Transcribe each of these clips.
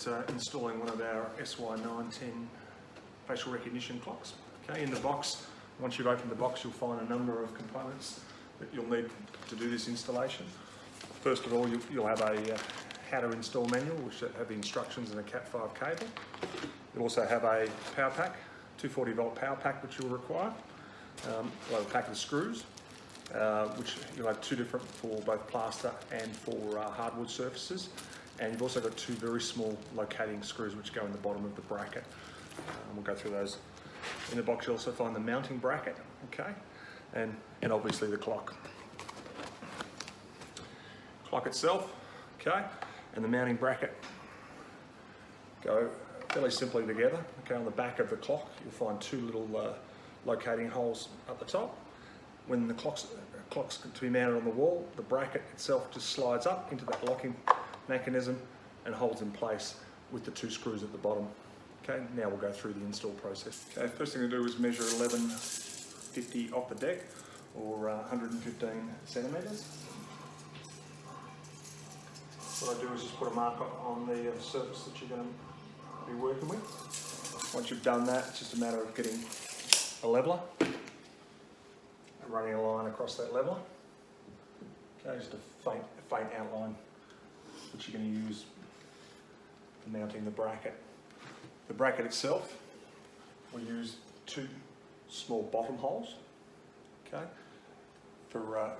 at installing one of our SY910 Facial Recognition Clocks. Okay, in the box, once you've opened the box, you'll find a number of components that you'll need to do this installation. First of all, you'll have a how to install manual, which will have the instructions and a Cat5 cable. You'll also have a power pack, 240 volt power pack, which you'll require. You'll have a pack of screws, which you'll have two different for both plaster and for hardwood surfaces. And you've also got two very small locating screws which go in the bottom of the bracket. We'll go through those. In the box you'll also find the mounting bracket, okay, and obviously the clock. Clock itself, okay, and the mounting bracket go fairly simply together. Okay, on the back of the clock you'll find two little locating holes at the top. When the clock's to be mounted on the wall, the bracket itself just slides up into that locking mechanism and holds in place with the two screws at the bottom. Okay, now we'll go through the install process. Okay, first thing to do is measure 1150 off the deck, or 115 centimetres. What I do is just put a marker on the surface that you're going to be working with. Once you've done that, it's just a matter of getting a leveler and running a line across that leveler. Okay, just a faint outline which you're going to use for mounting the bracket. The bracket itself, we use two small bottom holes, okay, for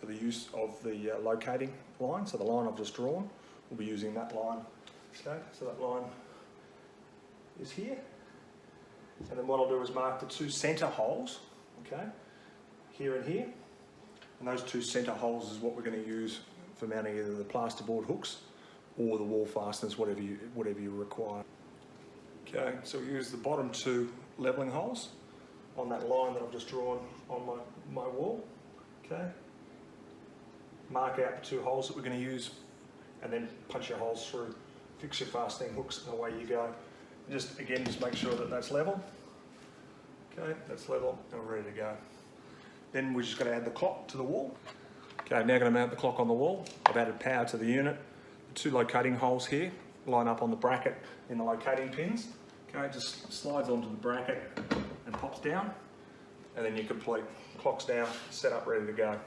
the use of the locating line. So the line I've just drawn, we'll be using that line. Okay, so that line is here. And then what I'll do is mark the two centre holes, okay, here and here. And those two centre holes is what we're going to use for mounting either the plasterboard hooks or the wall fasteners, whatever you require. Okay, so we use the bottom two levelling holes on that line that I've just drawn on my wall. Okay, mark out the two holes that we're going to use, and then punch your holes through, fix your fastening hooks, and away you go. Just make sure that that's level. Okay, that's level and we're ready to go. Then we're just going to add the clock to the wall. Okay, I'm now going to mount the clock on the wall. I've added power to the unit. The two locating holes here line up on the bracket in the locating pins. Okay, it just slides onto the bracket and pops down, and then you're complete. Clock's down, set up, ready to go.